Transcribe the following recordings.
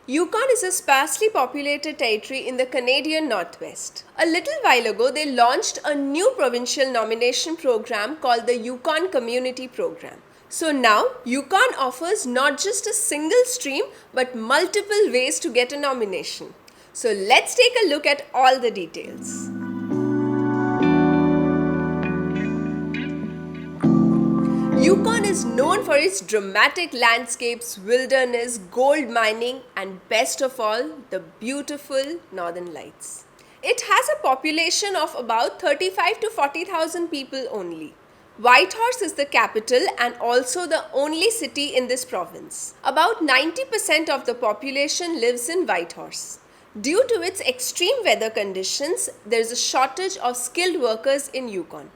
Yukon is a sparsely populated territory in the Canadian Northwest. A little while ago, they launched a new provincial nomination program called the Yukon Community Program. So now, Yukon offers not just a single stream but multiple ways to get a nomination. So let's take a look at all the details. Yukon is known for its dramatic landscapes, wilderness, gold mining, and best of all, the beautiful northern lights. It has a population of about 35 to 40,000 people only. Whitehorse is the capital and also the only city in this province. About 90% of the population lives in Whitehorse. Due to its extreme weather conditions, there is a shortage of skilled workers in Yukon.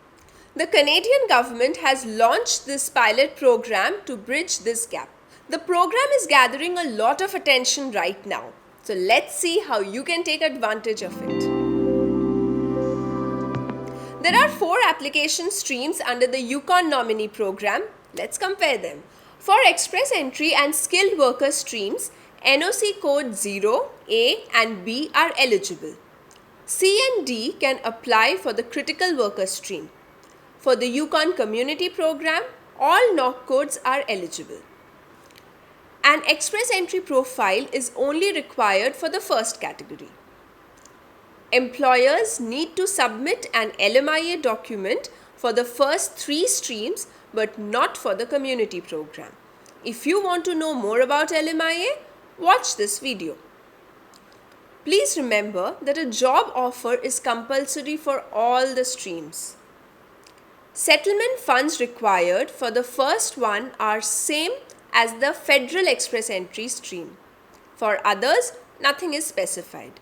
The Canadian government has launched this pilot program to bridge this gap. The program is gathering a lot of attention right now. So let's see how you can take advantage of it. There are 4 application streams under the Yukon nominee program. Let's compare them. For express entry and skilled worker streams, NOC code 0, A and B are eligible. C and D can apply for the critical worker stream. For the Yukon Community Program, all NOC codes are eligible. An express entry profile is only required for the first category. Employers need to submit an LMIA document for the first 3 streams but not for the community program. If you want to know more about LMIA, watch this video. Please remember that a job offer is compulsory for all the streams. Settlement funds required for the first one are same as the federal express entry stream. For others, nothing is specified.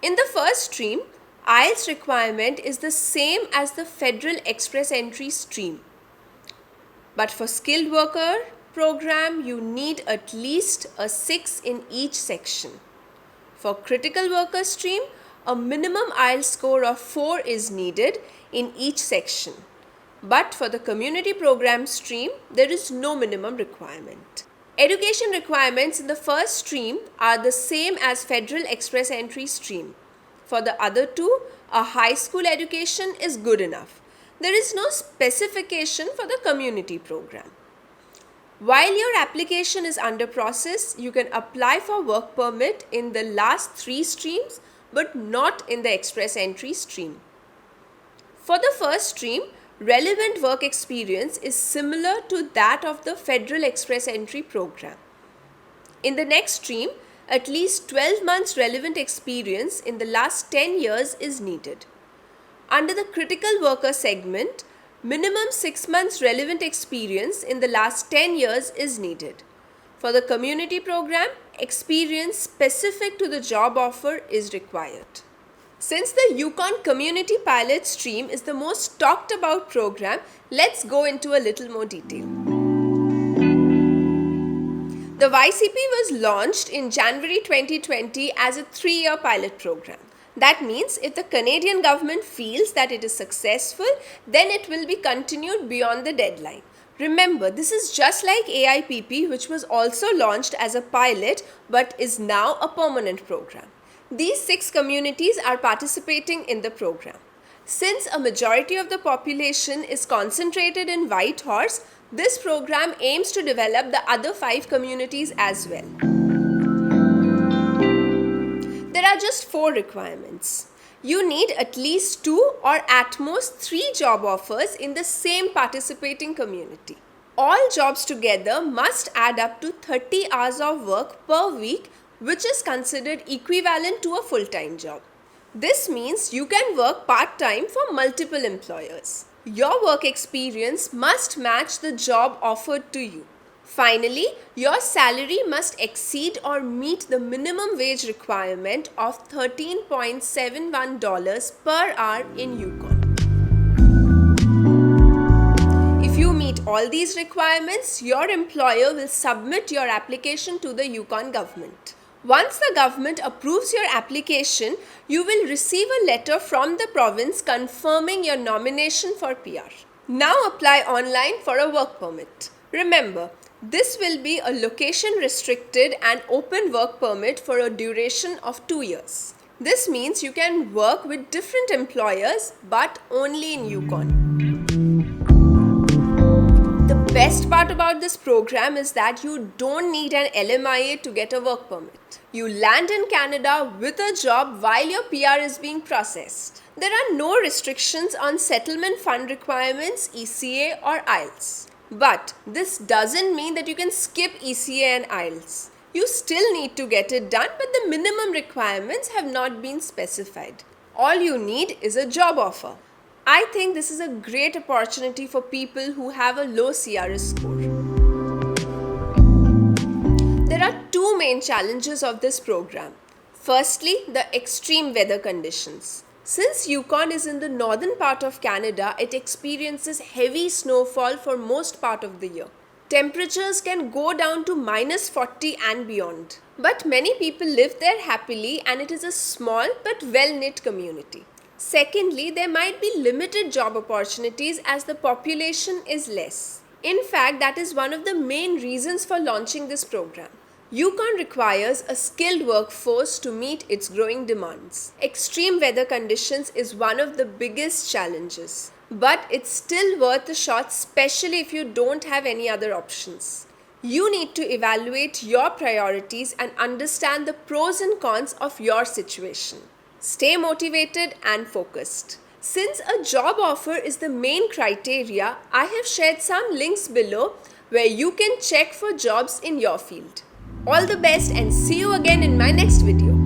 In the first stream, IELTS requirement is the same as the federal express entry stream. But for skilled worker program, you need at least a 6 in each section. For critical worker stream, a minimum IELTS score of 4 is needed in each section. But for the community program stream, there is no minimum requirement. Education requirements in the first stream are the same as federal express entry stream. For the other two, a high school education is good enough. There is no specification for the community program. While your application is under process, you can apply for work permit in the last 3 streams but not in the express entry stream. For the first stream, relevant work experience is similar to that of the federal express entry program. In the next stream, at least 12 months relevant experience in the last 10 years is needed. Under the critical worker segment, minimum 6 months relevant experience in the last 10 years is needed. For the community program, experience specific to the job offer is required. Since the Yukon Community Pilot Stream is the most talked about program, let's go into a little more detail. The YCP was launched in January 2020 as a 3-year pilot program. That means if the Canadian government feels that it is successful, then it will be continued beyond the deadline. Remember, this is just like AIPP, which was also launched as a pilot but is now a permanent program. These 6 communities are participating in the program. Since a majority of the population is concentrated in Whitehorse, this program aims to develop the other 5 communities as well. There are just 4 requirements. You need at least 2 or at most 3 job offers in the same participating community. All jobs together must add up to 30 hours of work per week, which is considered equivalent to a full-time job. This means you can work part-time for multiple employers. Your work experience must match the job offered to you. Finally, your salary must exceed or meet the minimum wage requirement of $13.71 per hour in Yukon. If you meet all these requirements, your employer will submit your application to the Yukon government. Once the government approves your application, you will receive a letter from the province confirming your nomination for PR. Now apply online for a work permit. Remember, This will be a location restricted and open work permit for a duration of 2 years. This means you can work with different employers but only in Yukon. The best part about this program is that you don't need an LMIA to get a work permit. You land in Canada with a job while your PR is being processed. There are no restrictions on settlement fund requirements, ECA or IELTS. But this doesn't mean that you can skip ECA and IELTS. You still need to get it done, but the minimum requirements have not been specified. All you need is a job offer. I think this is a great opportunity for people who have a low CRS score. There are two main challenges of this program. Firstly, the extreme weather conditions. Since Yukon is in the northern part of Canada, it experiences heavy snowfall for most part of the year. Temperatures can go down to -40 and beyond. But many people live there happily and it is a small but well-knit community. Secondly, there might be limited job opportunities as the population is less. In fact, that is one of the main reasons for launching this program. Yukon requires a skilled workforce to meet its growing demands. Extreme weather conditions is one of the biggest challenges. But it's still worth a shot, especially if you don't have any other options. You need to evaluate your priorities and understand the pros and cons of your situation. Stay motivated and focused. Since a job offer is the main criteria, I have shared some links below where you can check for jobs in your field. All the best and see you again in my next video.